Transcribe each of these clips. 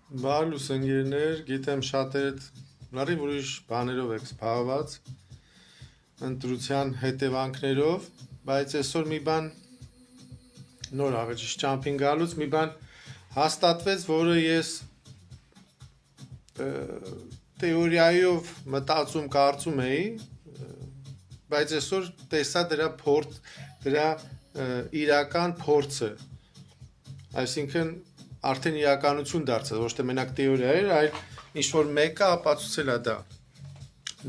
Բարլուս ընկերներ, գիտեմ շատերդ լրիվ ուրիշ բաներով եք զբաղված, ընտրության հետևանքներով, բայց այսօր մի բան նոր ավելի ճամփին գալուց մի բան հաստատվեց, որը ես թեորիայով մտածում կարծում էի, բայց այսօր տեսա դրա իրական փորձը, այսինքն արդեն իրականություն դարձած, ոչ թե մենակ թեորիա էր, այլ ինչ-որ մեկը ապացուցել է դա։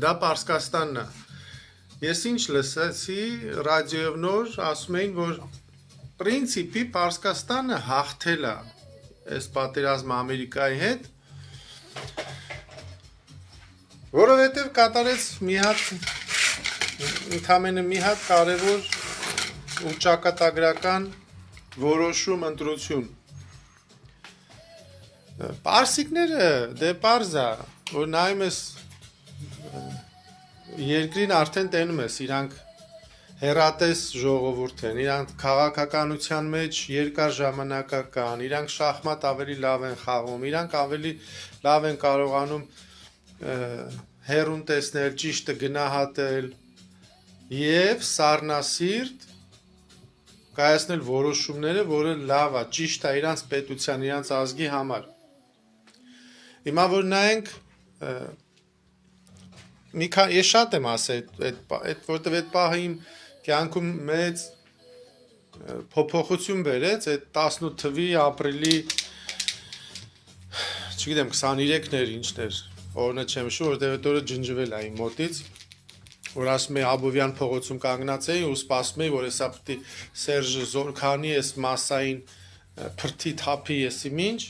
Դա Պարսկաստանն է։ Ես ինչ լսեցի, ռադիոյով նոր ասում էին, որ պրինցիպի Պարսկաստանը հաղթել է այս պատերազմը Ամերիկայի հետ, որովհետև կատարեց ընդամենը մի հատ կարևոր ու ճակատագրական որոշում ընտրություն։ Պարսիկները դե պարզ է, որ նայում ես երկրին արդեն տենում ես, իրանք հեռատես ժողովուրդ են, իրանք քաղաքականության մեջ երկար ժամանակական, իրանք շախմատ ավելի լավ են խաղում, իրանք ավելի լավ են կարողանում հեռուն տեսնել, ճիշտը գնահատել և սառնասիրտ կայացնել որոշումները, որը լավ է, ճիշտ է իրանց պետության, իրանց ազգի համար։ Հիմա որ նայենք, ես շատ եմ ասել, որտև այդ պահը իմ կյանքում մեծ փոփոխություն բերեց, այդ 18 թվի ապրիլի, չգիտեմ 23-ն էր ինչն էր, օրնը չեմ շուր, որտև այդ օրը ջնջվել է իմ մոտից, որ ասում էի Աբովյան փողոցում կանգնած էի ու սպասում էի, որ հեսա պտի Սերժը զորքանի ես մասային փրթի թափի եսի մինչ,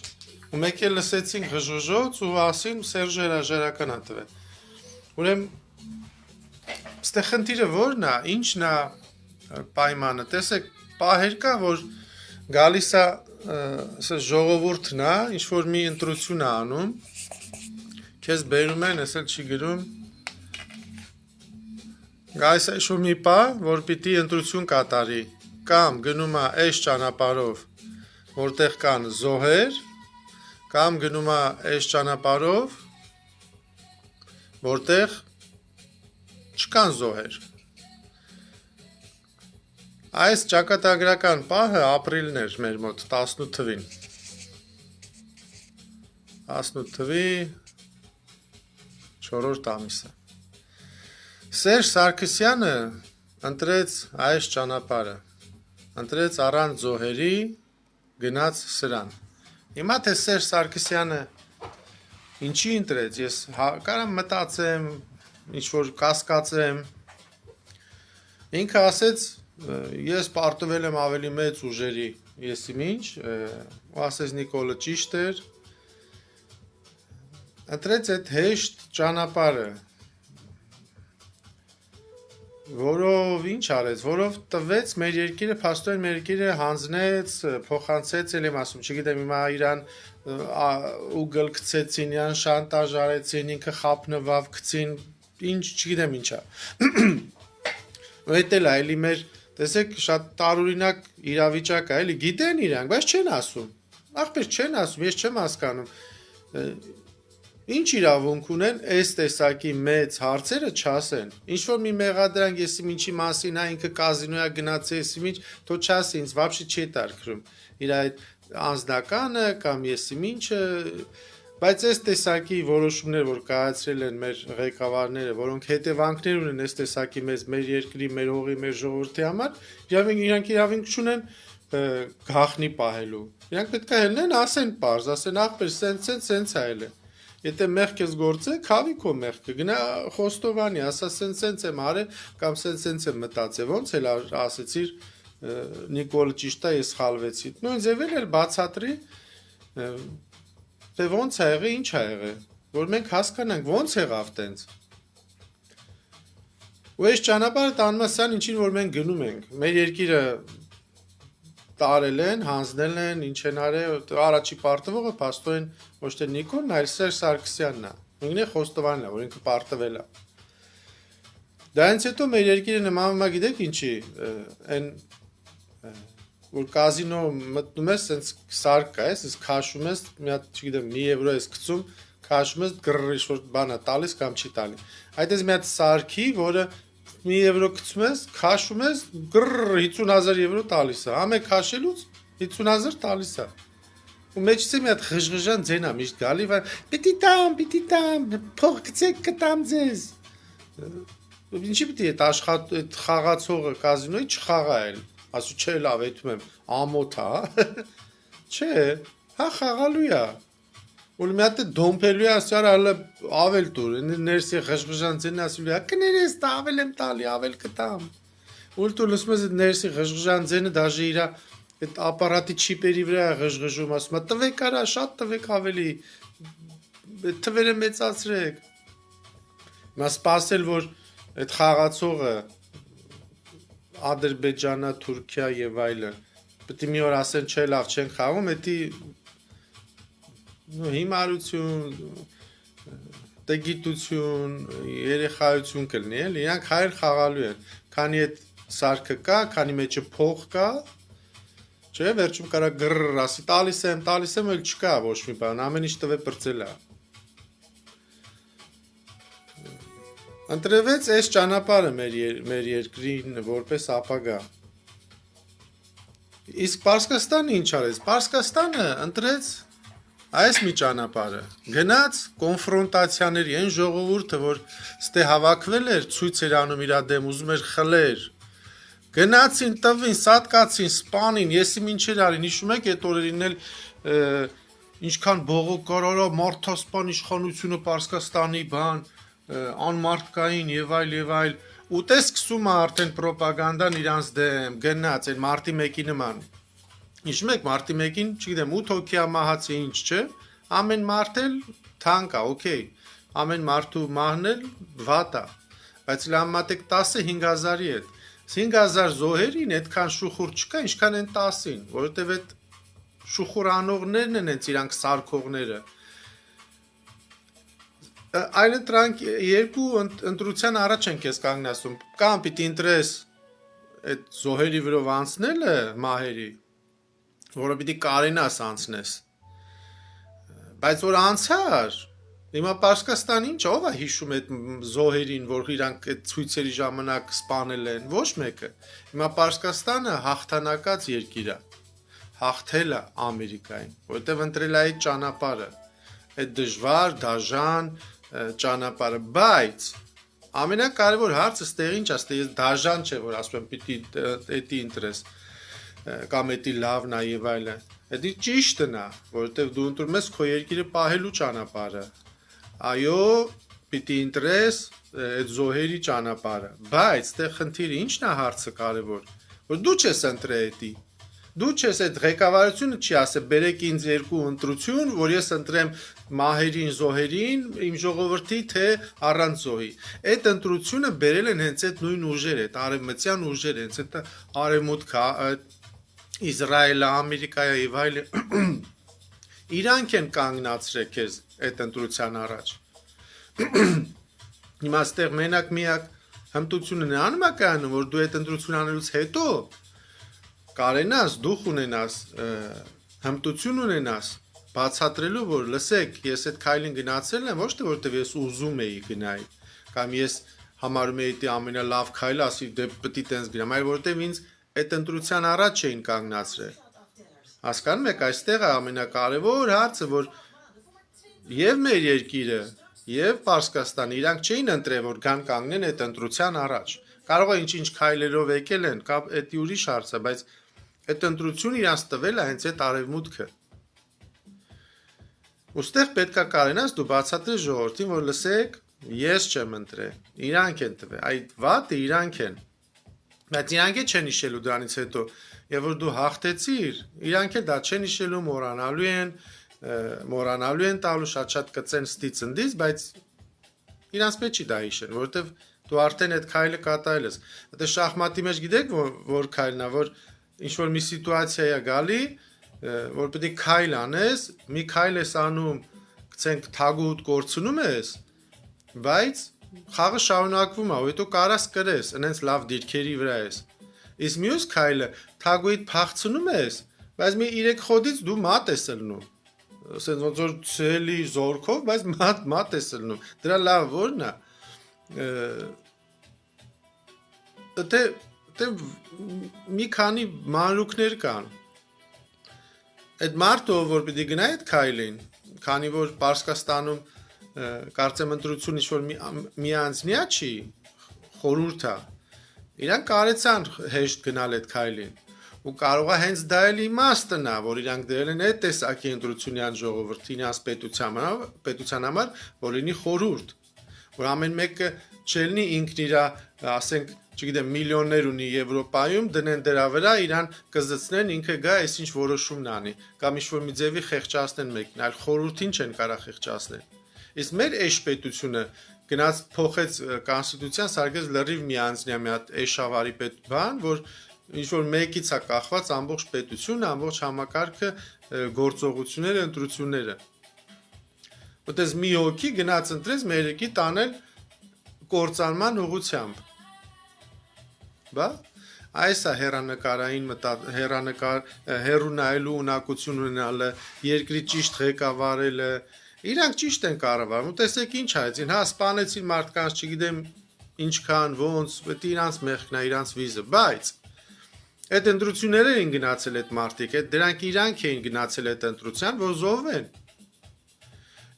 ու մեկ էլ լսեցինք ղժոժոց ու ասին Սերժը հրաժարական է տվել։ Ուրեմն ստե խնդիրը որն է, ինչն է պայմանը, տեսեք, պահեր կա, որ գալիս է ժողովուրդն է, ինչ-որ մի ընտրություն է անում, քեզ բերում են, ես էլ չի գրում, գալիս է ինչ-որ մի պահ, որ պիտի ընտրություն կատարի, կամ գնում է այս ճանապարհով, որտեղ կան զոհեր, կամ գնում է այս ճանապարհով, որտեղ չկան զոհեր։ Այս ճակատագրական պահը ապրիլն էր մեր մոտ 18 թվին։ 18 թվի 4-րդ ամիսը։ Սերժ Սարգսյանը ընտրեց այս ճանապարհը, ընտրեց առանց զոհերի, գնաց սրան։ Հիմա թե Սերժ Սարգսյանը ինչի ընտրեց, ես կարամ մտածեմ, ինչ-որ կասկածեմ, ինքը ասեց, ես պարտվել եմ ավելի մեծ ուժերի եսի մինչ, ու ասեց Նիկոլը ճիշտ էր, ընտրեց այդ հեշտ ճանապարհը, որով ինչ արեց, որով տվեց մեր երկիրը, փաստորեն մեր երկիրը հանձնեց, փոխանցեց, էլ եմ ասում, չգիտեմ, հիմա իրան ու գլկցեցին, իրան շանտաժ արեցին, ինքը խափնվավ, գցին, ինչ, չգիտեմ ինչա։ Ու հետ էլ է, էլի մեր, տեսեք, շատ տարօրինակ իրավիճակ է, էլի գիտեն իրանք, բայց չեն ասում, ախպեր չեն ասում, ես չեմ հասկանում, ինչ իրավունք ունեն այս տեսակի մեծ հարցերը չասեն, ինչ-որ մի մեղադրանք եսի ինչի մասին, ինքը կազինոյա գնացել եսի ինչ, թո չասի, ինձ վաբշի չի տարկրում, իր այդ անձնականը կամ եսի ինչը, բայց այս տեսակի որոշումներ, որ կայացրել են մեր ղեկավարները, որոնք հետևանքներ ունեն այս տեսակի մեր երկրի, մեր հողի, մեր ժողովրդի համար, իրանք իրավունք չունեն գաղտնի պահելու, իրանք պետք է ելնեն, ասեն պարզ, ասեն ախպեր, սենց այլ է, եթե մեղք ես գործել, քավի քո մեղքը, գնա Խոստովանի, ասա սենց եմ արել, կամ սենց եմ մտածել, ոնց էլ ասեցիր Նիկոլը ճիշտ է, ես խալվեցի, նույն ձևել էլ բացատրի, թե ոնց է եղել, ինչ է եղել, որ մենք հասկանանք, ոնց եղավ տենց։ Ու այս ճանապարհը տանում է սան, ինչին որ մենք գնում ենք, մեր երկիրը տարել են, հանձնել են, ինչ են արել, առաջի պարտվողը փաստորեն ոչ թե Նիկոլն, այլ Սերժ Սարգսյանն է, նույնն է Խոստովանն է, որ ինքը պարտվել է։ Դրանից հետո մեր երկիրը նմանվում է, գիտեք ինչի, այն որ կազինո մտնում ես, սենց սարք կա, ես քաշում ես, մի հատ, չգիտեմ, 1 եվրո ես գցում, քաշում ես գրռիշ որ բանա տալիս կամ չի տալի։ Այդ ես մի հատ սարքի, որը 1 եվրո գցում ես, քաշում ես, գրռ 50,000 եվրո տալիս է։ Ամեն քաշելուց 50,000 տալիս է։ Ու մեջից մի հատ ղժղժան ձեն է միշտ գալի, որ պիտի տամ, փող գցեք կտամ ձեզ։ Ինչի պիտի այդ խաղացողը կազինոյի չխաղա էլ։ Ասու չէ լավ այդում եմ ամոթ է, չէ, հա խաղալու է։ Ու մի հատ դոմփելու է ասյալ ավել տուր, ներսի ղժղժան ձենն ասում է, կներես տա ավել եմ տալի, ավել կտամ։ Ու դու լսում ես այդ ներսի ղժղժան ձենը դաժե իր այդ ապարատի չիպերի վրա ղժղժում ասում է, տվեք արա, շատ տվեք ավելի, թվերը մեծացրեք։ Նա սպասել որ այդ խաղացողը Ադրբեջանա, Թուրքիա եւ այլն պետք է մի օր ասեն չէ լավ չեն խաղում, էդի հիմարություն, տգիտություն, երեխայություն կլինի, էլի, իրանք հայր խաղալու են, քանի այդ սարքը կա, քանի մեջը փող կա, չէ, վերջում կարա գրռ ասի, տալիս եմ, էլ չկա ոչ մի բան, ամեն ինչ տվե պրծել է։ Ընտրվեց այս ճանապարհը մեր երկրին որպես ապագա։ Իսկ Պարսկաստանը ինչ արեց։ Պարսկաստանը ընտրեց այս մի ճանապարհը։ Գնաց կոնֆրոնտացիաների այն ժողովուրդը, որ ստե հավաքվել էր, ցույց էր անում իր դեմ, ուզում էր խլեր։ Գնացին, տվին, սատկացին, սպանին, եսի ինչեր արին, հիշում եք այդ օրերին էլ ինչքան բողոք կարարա մարդասպան իշխանությունը Պարսկաստանի բան անմարտկային եւ այլ ուտե սկսում է արդեն ռոպագանդան իրանց դեմ գնաց այն մարտի 1-ի նման հիշում եք մարտի 1-ին չգիտեմ 8 հոգի մահացի ինչ չէ ամեն մարդ էլ թանկ է օքեյ ամեն մարդու մահն էլ վատ է բայց լամատեք 10-ը 5000-ի հետ 5000 զոհերին այդքան շուխուր չկա ինչքան են 10-ին որովհետեւ այդ շուխուր անողներն են հենց իրանք սարքողները Այլն դրանք երկու ընտրության առաջ են քեզ կանգնացում կամ պիտի ընտրես այդ զոհերի վրով անցնելը մահերի որը պիտի կարենաս անցնես բայց որ անցար հիմա Պարսկաստան ինչ ով է հիշում այդ զոհերին որ իրանք այդ ցույցերի ժամանակ սպանել են ոչ մեկը հիմա Պարսկաստանը հաղթանակած երկիր է հաղթել է Ամերիկային որովհետև ընտրել է այդ ճանապարհը այդ դժվար դաժան ճանապարհը բայց ամենակարևոր հարցը ստեղ ինչ է ես դաժան չէ որ ասում եմ պիտի էդի ինտերես կամ էդի լավն է եւ այլն էդի ճիշտն է որովհետեւ դու ընտրում ես քո երկիրը պահելու ճանապարհը այո պիտի ինտերես այդ զոհերի ճանապարհը բայց ստեղ խնդիրը ինչն է հարցը կարևոր որ դու չես ընտրել էդի Դու չես այդ ղեկավարությունը չի ասել բերեք ինձ երկու ընտրություն, որ ես ընտրեմ մահերին, զոհերին, իմ ժողովրդի թե առանց զոհի։ Այդ ընտրությունը բերել են հենց այդ նույն ուժերը, այդ արևմտյան ուժերը, հենց այդ արևմուտքը, Իսրայելը, Ամերիկայը եւ այլն իրանք են կանգնացրել քեզ այդ ընտրության առաջ։ Հիմա այստեղ մենակ միակ հմտությունը նրանում է կայանում, որ դու այդ ընտրություն անելուց հետո կարենաս դուխ ունենաս հմտություն ունենաս բացատրելու որ լսեք ես այդ քայլին գնացել եմ ոչ թե որտեվ ես ուզում էի գնալ կամ ես համարում էի դա ամենալավ քայլը ասի դե պետք է տենց գնամ այլ որտեվ ինձ այդ ընտրության առաջ էին կանգնացրել հասկանում եք այստեղ է ամենակարևոր հարցը որ եւ մեր երկիրը եւ Պարսկաստանը իրանք չէին ընտրել որ գան կանգնեն այդ ընտրության առաջ կարող է ինչ քայլերով եկել են կամ դա ուրիշ հարց է բայց այդ ընտրությունը իրանց տվել է հենց այդ արևմուտքը ուստեղ պետքա կարենաս դու բացատրես ժողովրդին որ լսեք ես չեմ ընտրել իրանք են տվել այդ վատը իրանք են բայց իրանք չեն իշելու դրանից հետո եւ որ դու հաղթեցիր իրանք էլ դա չեն իշելու մոռանալու են տալու շատ կծեն ստից ընդից բայց իրանց պետք չի դա իշեն որովհետեւ դու արդեն այդ քայլը կատարել ես դա շախմատի մեջ գիտեք որ քայլն է որ ինչ որ մի սիտուացիա է գալի որ պետք է քայլ անես մի քայլ ես անում գցենք թագուտ կորցնում ես բայց խաղը շարունակվում է ու հետո կարաս կրես այնց լավ դիրքերի վրա ես իսկ մյուս քայլը թագուիդ փախցնում ես, բայց մի 3 խոդից դու մատ ես լնում։ Ասենց ոնց որ ցելի զորքով, բայց մատ ես լնում։ Դրա լավ որն է։ Դե մի քանի մանրուքներ կան։ Այդ մարդը որ պիտի գնա այդ քայլին, քանի որ Պարսկաստանում կարծեմ ընտրություն ինչ-որ մի անձնյա չի, խորհուրդ է։ Իրանք կարեցան հեշտ գնալ այդ քայլին։ Ու կարող է հենց դա էլ իմաստն է, որ իրանք դրել են այդ տեսակի ընտրությունյան ժողովրդի իրաց պետության համար, որ լինի խորհուրդ, որ ամեն մեկը չելնի ինքն իր, ասենք, չգիտեմ, միլիոններ ունի Եվրոպայում, դնեն դրա վրա, իրան կզծնեն, ինքը գա, այսինչ որոշումն անի, կամ ինչ-որ մի ձևի խեղճացնեն մեկին, այլ խորհրդին չեն կարող խեղճացնել։ Իսկ մեր էշպետությունը գնաց փոխեց կոնստիտուցիան, սարքեց լրիվ մի անձնյա մի հատ էշավարի բան, որ ինչ-որ մեկից է կախված ամբողջ պետությունը, ամբողջ համակարգը, գործողությունները, ընտրությունները։ Որտես մի հոգի գնաց ընտրեց մերեկի տանել կործանման ուղղությամբ։ Բա այս է հերանեկարային հերունայելու ունակություն ունենալը, երկրի ճիշտ ղեկավարելը, իրանք ճիշտ են կառավարում, տեսեք ինչ հայցին, հա սպանեցին մարդկանց, չգիտեմ ինչքան, ոնց, պետք է իրանց մեղքն է, իրանց վիզը, բայց այդ ընտրությունները էին գնացել այդ մարդիկ, դրանք իրանք էին գնացել այդ ընտրության, որ զոհվեն։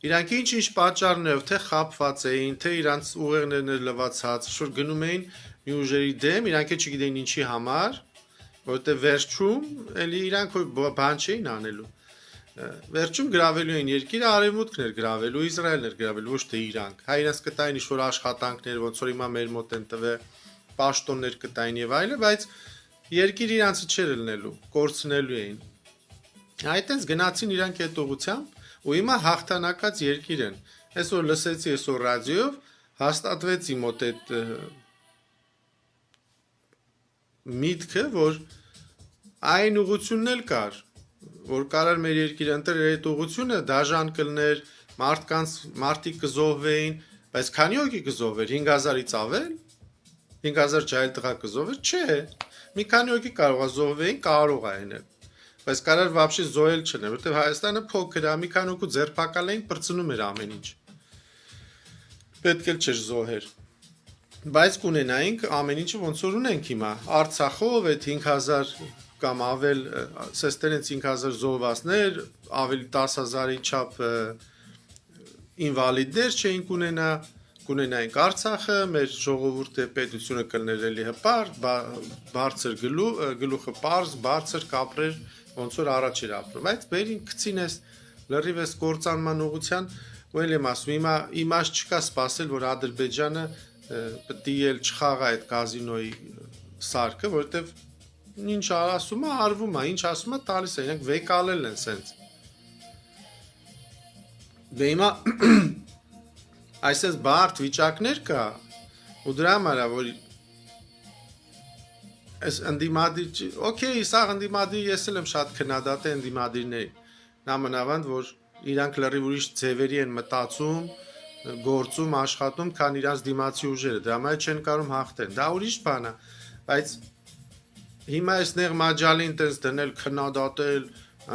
Իրանք ինչ պատճառներով, թե խաբված էին, թե իրանց ուղեղներն էր լվացած, որ գնում էին մի ուժերի դեմ, իրանք չգիտեին ինչի համար, որտեղ վերջում էլի իրանք բան չէին անելու։ Վերջում գրավելու էին երկիրը, արևմուտքն էր գրավելու, Իսրայելն էր գրավելու, ոչ թե իրանք։ Հա իրանք կտային ինչ-որ աշխատանքներ, ոնց որ հիմա մեր մոտ են տվել, պաշտոններ կտային եւ այլն, բայց երկիրը իրանցը չէր լնելու, կորցնելու էին։ Այդտենց գնացին իրանք այդ ուղղությամբ ու հիմա հաղթանակած երկիր են։ Այսօր լսեցի այսօր ռադիոյով հաստատվեց իմ մոտ այդ միտքը, որ այն ուղղությունն էլ կար, որ կարար մեր երկիրը ընտրել այդ ուղղությունը, դաժան կլներ, մարդիկ կզոհվեին, բայց քանի հոգի կզոհվեր 5000-ից ավել, 5000 ջահել տղա կզոհվեր, չէ։ Մի քանի հոգի կարող է զոհվեին, կարող է այնել։ Բայց կարար вообще զոհել չներ, որտեղ Հայաստանը փոքր է, մի քանի հոգու ձերբակալային պրծնում էր ամեն ինչ։ Պետք էլ չէր զոհեր։ Բայց կունենայինք ամեն ինչը ոնց որ ունենք հիմա։ Արցախով այդ 5000 կամ ավել, սեստերից 5000 զոհվածներ, ավելի 10000-ի չափ ինվալիդներ չէին կունենայինք Արցախը, մեր ժողովուրդը պետությունը կլներ էլի հպարտ, բարձր գլուխը պարզ, բարձր կապրեր, ոնց որ առաջ էր ապրում։ Այդ բերին գցին էս լրիվ էս կործանման ուղղության, ու էլ եմ ասում, հիմա իմաստ չկա սպասել, որ Ադրբեջանը պետք է էլ չխաղա այդ կազինոյի սարքը, որովհետև ինչ ասում է, արվում է, ինչ ասում է, տալիս է, իրենք վեկալել են սենց։ Դե հիմա այսպես բարդ վիճակներ կա, ու դրա համար է, որ այս ընդդիմադիր, օքեյ, սա ընդդիմադիր ես էլ եմ շատ քննադատել ընդդիմադիրների, նամանավանդ, որ իրանք լրիվ ուրիշ ձևերի են մտածում, գործում, աշխատում, քան իրանց դիմացի ուժերը, դրա համար չեն կարող հաղթեն, դա ուրիշ բան է, բայց հիմա այս նեղ մաջալին տես դնել, քննադատել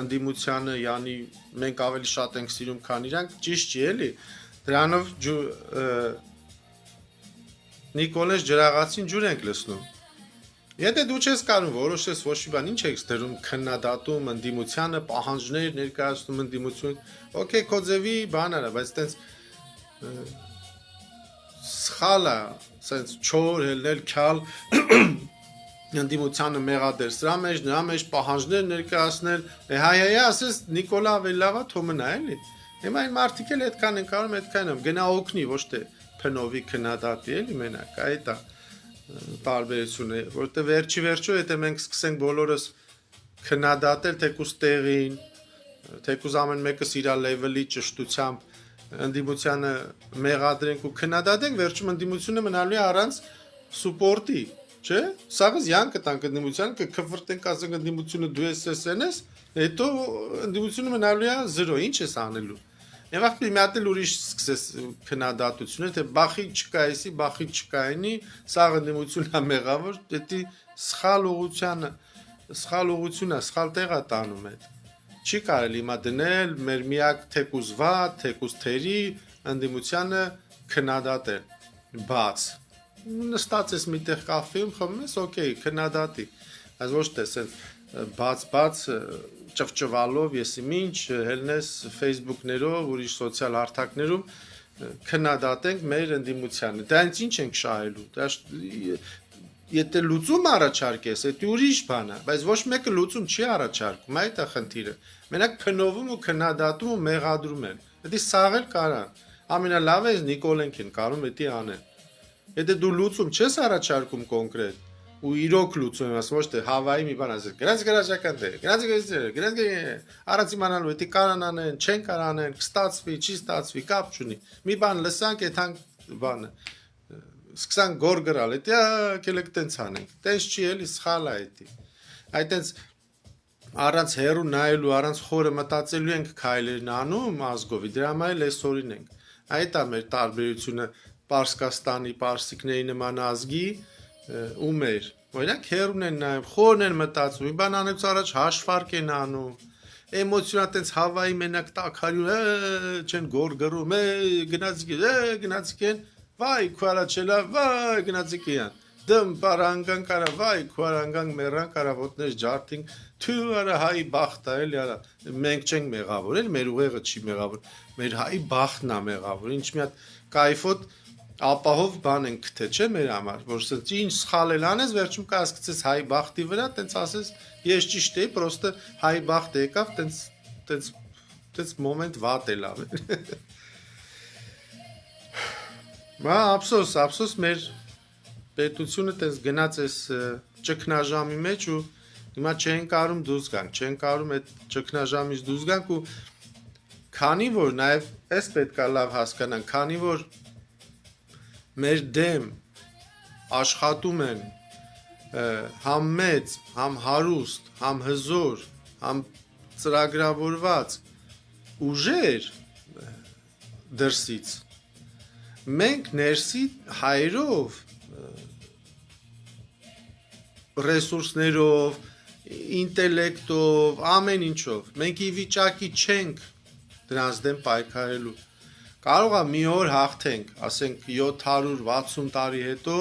ընդդիմությանը, յանի մենք ավելի շատ ենք սիրում, քան իրանք, ճիշտ չի էլի, դրանով Նիկոլես ջրաղացին ջուր ենք լսնում։ Եթե դու չես կարող որոշես ոչ մի բան, ինչ ես դրում քննադատում ընդդիմությանը, պահանջներ ներկայացնում ընդդիմություն, օքեյ, քո ձևի բան արա, բայց տենց սխալ է, սենց չոր հելնել, քյալ ընդդիմությանը մեղադեր, սրա մեջ պահանջներ ներկայացնել, հայ, ասես Նիկոլա ավելի լավ է, թո մնա էլի։ Հիմա այն մարդիկ էլ այդքան են կարող, այդքան եմ, գնա օգնի, ոչ թե փնովի քննադատի էլի մենակ, այդ է տարբերությունը, որտեղ վերջի եթե մենք սկսենք բոլորս քննադատել թեկուզ տեղին, թեկուզ ամեն մեկս իր լեվելի ճշտությամբ ընդդիմությանը մեղադրենք ու քննադատենք, վերջում ընդդիմությունը մնալու է առանց սուպորտի, չէ՞։ Սաղս յանքը տանք ընդդիմությանը, կքվրտենք ասենք ընդդիմությունը դու ես, հետո ընդդիմությունը մնալու է 0, ինչ ես անելու։ Եվ ախպի մի հատ էլ ուրիշ սկսես քննադատությունը, թե բախի չկա էսի, բախի չկա այնի, սաղ ընդդիմությունն է մեղավոր, դետի սխալ ուղղությանը սխալ ուղղություն է, սխալ տեղ է տանում այդ։ Չի կարելի հիմա դնել մեր միակ թեկուզ վատ, թեկուզ թերի ընդդիմությանը քննադատել։ Բաց։ Նստած ես միտեղ կաֆեում խմում ես, օքեյ, քննադատի։ Բայց ոչ թե ասես բաց ճվճվալով եսի ինչ հելնես Facebook-ներով, ուրիշ սոցիալ հարթակներում քննադատենք մեր ընդդիմությանը։ Դա ինչ ենք շահելու։ Դա եթե լուծում առաջարկես, դա ուրիշ բան է, բայց ոչ մեկը լուծում չի առաջարկում, այդ է խնդիրը։ Մենակ փնովում ու քննադատում ու մեղադրում են։ Դա սաղել կարան։ Ամենալավը է Նիկոլենքին կարում դա անեն։ Եթե դու լուծում չես առաջարկում կոնկրետ ու իրոք լուծում ես, ոչ թե Հավայի մի բան ասես, գնաց գրաժական դե, գնաց առանց իմանալու դա կարան անեն, չեն կարան, կստացվի, չի ստացվի, կապ չունի։ Մի բան լսանք, այդանք բանը սկսան գոր գրալ, դա կելեք տենց անենք։ Տենց չի էլի սխալ է դա։ Այդտենց առանց հերու նայելու, առանց խորը մտածելու ենք քայլերն անում ազգովի, դրա համար էլ այսօրին ենք։ Այդ է մեր տարբերությունը Պարսկաստանի պարսիկների նման ազգի ու մեր։ Օրինակ հերուն են նայում, խորն են մտածում, մի բան անելուց առաջ հաշվարկ են անում։ Էմոցիոնալ տենց Հավայի մենակ տակարյուն չեն գոր գրում, գնացիկ են, վայ քարաչելա, վայ գնացիկ են։ Դմ պարանգան կարա, վայ քարանգան մեռան կարավոտներ ջարդինք, թու արա հայի բախտա էլի արա։ Մենք չենք մեղավոր, էլ մեր ուղեղը չի մեղավոր, մեր հայի բախտն է մեղավոր։ Ինչ մի հատ կայֆոտ ապահով բան ենք գտե, չէ՞ մեր համար, որ ասած ինչ սխալ էլ անես, վերջում կասկածես հայ բախտի վրա, տենց ասես ես ճիշտ էի, պրոստը հայ բախտ եկավ, տենց մոմենտ վատ էլ ավ։ Մա ափսոս մեր պետությունը տենց գնաց էս ճգնաժամի մեջ ու հիմա չեն կարում դուրս գանք, չեն կարում այդ ճգնաժամից դուրս գանք ու քանի որ նաև էս պետքա լավ հասկանանք, քանի որ մեր դեմ աշխատում են համ մեծ, համ հարուստ, համ հզոր, համ ծրագրավորված ուժեր դրսից, մենք ներսի հայրով, ռեսուրսներով, ինտելեկտով, ամեն ինչով, մենք ի վիճակի չենք դրանց դեմ պայքարելու։ Կարող է մի օր հաղթենք, ասենք 760 տարի հետո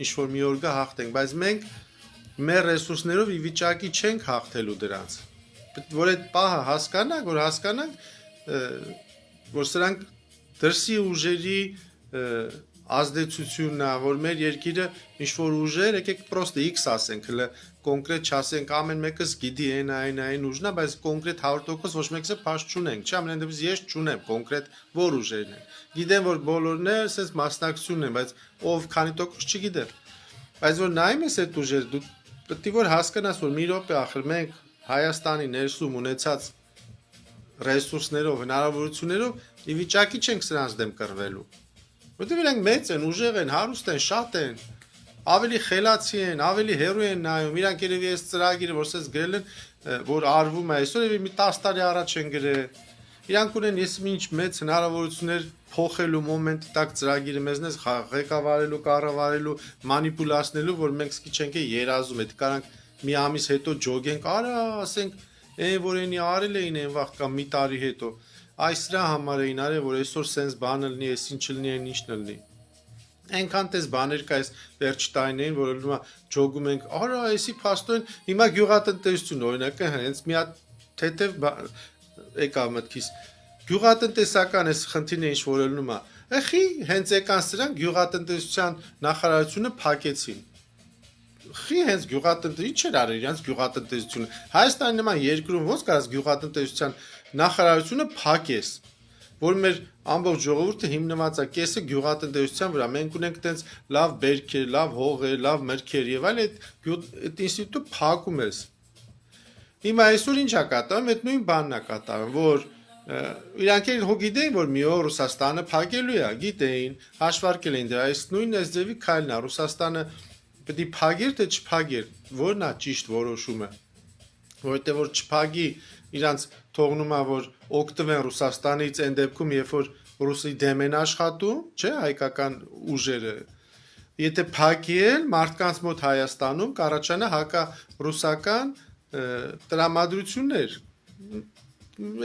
ինչ-որ մի օր գա հաղթենք, բայց մենք մեր ռեսուրսներով ի վիճակի չենք հաղթելու դրանց։ Որ այդ պահը հասկանանք, որ սրանք դրսի ուժերի ազդեցությունն է, որ մեր երկիրը ինչ-որ ուժեր, եկեք պրոստը X ասենք, հələ կոնկրետ չասենք, ամեն մեկս գիտի այն ուժն է, բայց կոնկրետ 100% ոչ մեկսը փաշ չունենք, չէ՞, ամեն դեպս ես չունեմ կոնկրետ որ ուժերն են։ Գիտեմ, որ բոլորն են, ասես մասնակցությունն են, բայց ով քանի տոկոս չգիտեմ։ Բայց որ նայում ես այդ ուժերը, դու պետք է որ հասկանաս, որ մի րոպե ախր մենք Հայաստանի ներսում ունեցած ռեսուրսներով, հնարավորություններով ի վիճակի չենք սրանց դեմ կռվելու։ Որտեղ իրանք մեծ են, ուժեղ են, հարուստ են, շատ են, ավելի խելացի են, ավելի հերու են նայում, իրանք երևի այս ծրագիրը, որ ասես գրել են, որ արվում է այսօր, երևի մի 10 տարի առաջ են գրել։ Իրանք ունեն ես ինչ մեծ հնարավորություններ փոխելու մոմենտի տակ ծրագիրը մեզնես ղեկավարելու, կառավարելու, մանիպուլացնելու, որ մենք սկի չենք երազում, այդ կարանք մի ամիս հետո ջոգենք, արա, ասենք, որ այնի արել էին այն վաղ կամ մի տարի հետո։ Այս դրա համար էին արել, որ այսօր սենց բանը լինի, այս ինչ լինի, այն ինչ լինի։ Այնքան տես բաներ կա այս վերջ տարիներին, որ հիմա ջոգում ենք, արա, այսի փաստորեն հիմա գյուղատնտեսություն օրինակը հենց մի հատ թեթև եկա մտքիս։ Գյուղատնտեսական այս խնդիրն է ինչ որ ելնում է։ Ախի հենց եկան սրանք գյուղատնտեսության նախարարությունը փակեցին։ Խի հենց գյուղատնտեսություն ինչ էր արել իրանց գյուղատնտեսությունը։ Հայաստանի նման երկրում ոնց կարաս գյուղատնտեսության նախարարությունը փակես, որ մեր ամբողջ ժողովուրդը հիմնված է կեսը գյուղատնտեսության վրա։ Մենք ունենք այտենց լավ բերքեր, լավ հողեր, լավ մրգեր եւ այլ այդ ինստիտուտը փակում ես։ Հիմա այսօր ինչ է կատարվում, այդ նույն բանն է կատարվում, որ իրանք էլ հո գիտեին, որ մի օր Ռուսաստանը փակելու է, գիտեին, հաշվարկել էին դրա, այս նույնն էս ձևի քայլն է, Ռուսաստանը պետք է փագեր թե չփագեր, որն է ճիշտ որոշումը, որովհետեւ որ չփագի իրանց թողնում է որ օգտվեն Ռուսաստանից այն դեպքում, երբ որ Ռուսի դեմ են աշխատում, չէ, հայկական ուժերը։ Եթե փակի էլ մարդկանց մոտ Հայաստանում կառաջանա հակա ռուսական տրամադրություններ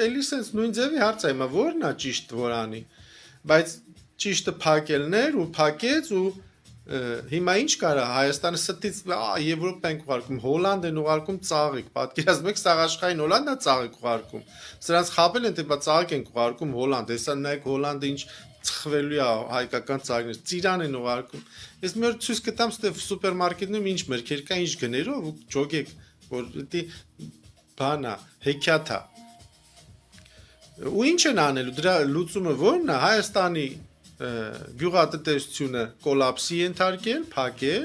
էլի sense նույն ձևի հարց է, հիմա որն է ճիշտ որ անի, բայց ճիշտը փակելն էր ու փակեց ու հիմա ինչ կարա Հայաստանը ստից Եվրոպա ենք ուղարկում, Հոլանդ են ուղարկում ծաղիկ, պատկերացնում եք սաղ աշխարհին Հոլանդա ծաղիկ ուղարկում, սրանց խաբել են թե բա ծաղիկ ենք ուղարկում Հոլանդ, հեսա նայեք Հոլանդը ինչ ծխվելու է հայկական ծաղիկներ, ծիրան են ուղարկում, ես մի օր ցույց կտամ ստե սուպերմարկետներում ինչ մերքեր կա, ինչ գներով ու ջոգեք, որ դի բանա, հեքիաթա ու ինչ են անելու դրա լուծումը որն է Հայաստանի գյուղատնտեսությունը կոլապսի ենթարկել, փակել,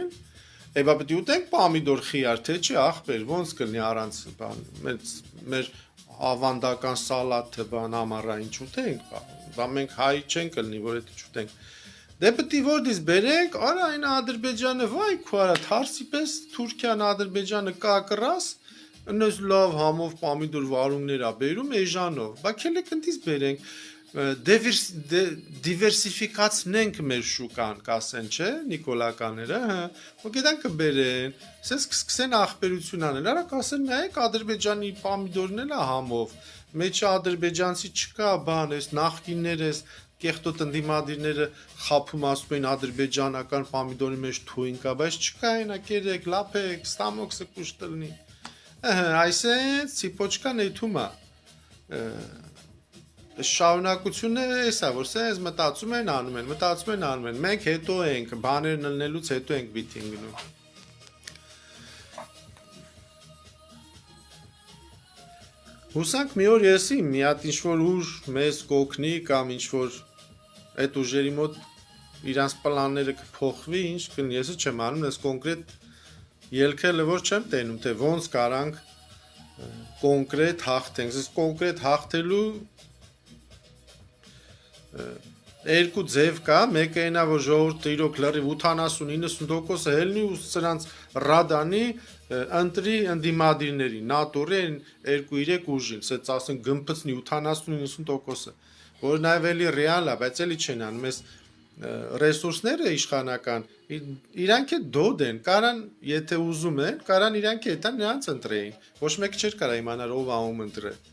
այբա պետք է ուտենք պամիդոր խիար, թե չի ախպեր, ոնց կլինի առանց բան, մեր ավանդական սալաթը բան ամառային չուտենք, բա մենք հայ չենք կլինի, որ դա չուտենք։ Դե պետք է որտից բերենք, արա այն Ադրբեջանը, վայ քորա, թարսի պես Թուրքիան Ադրբեջանը կակրաս, նույնս լավ համով պամիդոր վարունգներ ա բերում էժանով, բա քելեք ընտից բերենք դիվերսիֆիկացնենք մեր շուկան, կասեն, չէ, նիկոլականները, ու գիտեն կբերեն, սենց կսկսեն ախպերություն անել, արա կասեն, նայեք Ադրբեջանի պամիդորն էլ է համով, մեջը ադրբեջանցի չկա, բան, այս նախկիններ ես, կեղտոտ ընդդիմադիրները խափում ասում են ադրբեջանական պամիդորի մեջ թույն կա, բայց չկա այնա կերեք, լապեք, ստամոքսը կուշ տնի, այսենց ցիպոչկան էթում է, շարունակությունը էսա որ սենց մտածում են անում են մենք հետո ենք բաներն լնելուց հետո ենք բիթ ընկնում հուսանք մի օր եսի մի հատ ինչ-որ ուժ մեզ կօգնի կամ ինչ-որ այդ ուժերի մոտ իրանց պլանները կփոխվի ինչ կլինի ես չեմ անում ես կոնկրետ ելքելը որ չեմ տենում թե ոնց կարանք կոնկրետ հաղթենք ես կոնկրետ հաղթելու երկու ձև կա, մեկը այնա որ ժողովուրդը իրոք լրիվ 80-90%-ը հելնի ու սրանց ռադանի ընտրի ընդդիմադիրների նատորի են 2-3 ուժին, սենց ասեն գմփցնի 80-90%-ը, որ նաև էլի ռեալ է, բայց էլի չեն անում, այս ռեսուրսները իշխանական իրանք է դոդ են, կարան եթե ուզում են, կարան իրանք է հետան նրանց ընտրեին, ոչ մեկը չէր կարա իմանար ով անում ընտրել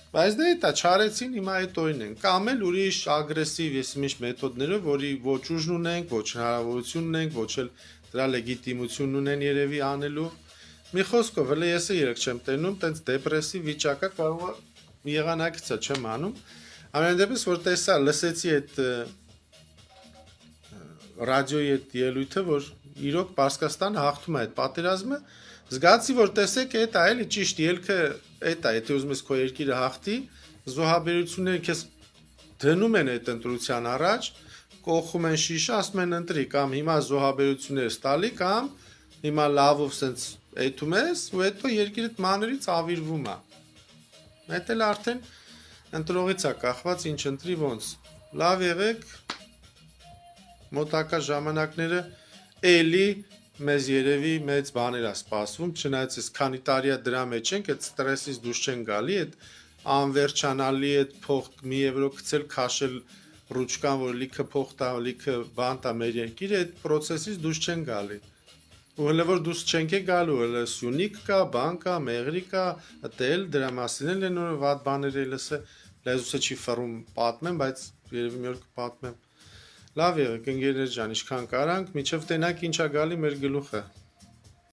Բայց դե դա չարեցին հիմա այդ օրին են կամ էլ ուրիշ ագրեսիվ ես միշտ մեթոդներով որի ոչ ուժն ունենք ոչ հնարավորություն ունենք ոչ էլ դրա լեգիտիմություն ունեն երևի անելու մի խոսքով հələ ես երեք չեմ տենում տենց դեպրեսիվ վիճակա կարող է եղանակիցը չեմ անում ամեն դեպս որ տեսա լսեցի այդ ռադիոյի այդ ելույթը որ իրոք Պարսկաստանը հաղթում է այդ պատերազմը Զգացի որ տեսեք այդ է էլի ճիշտ ելքը այդ է եթե ուզում ես քո երկիրը հաղթի զոհաբերությունները քեզ դնում են այդ ընտրության առաջ կողում են շիշը ասում են ընտրի կամ հիմա զոհաբերությունները ստալի կամ հիմա լավով սենց այդում ես ու հետո երկիրդ մանրից ավիրվում է այդ էլ արդեն ընտրողից է կախված ինչ ընտրի ոնց լավ եղեք մոտակա ժամանակները էլի մեզ երևի մեծ բաներ է սպասվում, չնայած այս քանի տարի է դրա մեջ ենք, այդ ստրեսից դուրս չեն գալի, այդ անվերջանալի այդ փող մի եվրո գցել քաշել ռուչկան, որ լիքը փող տա, լիքը բան տա մեր երկիրը, այդ process-ից դուրս չեն գալի։ Ու հələ որ դուրս չենք գալու, հələ Սյունիք կա, բան կա, Մեղրի կա, դել դրա մասին էլ են որ վատ բաներ է լսը, լեզուսը չի ֆռում պատմեմ, բայց երևի մի օր կպատմեմ։ Լավ եղեք ընկերներ ջան, ինչքան կարանք, միջև տենակ ինչա գալի մեր գլուխը։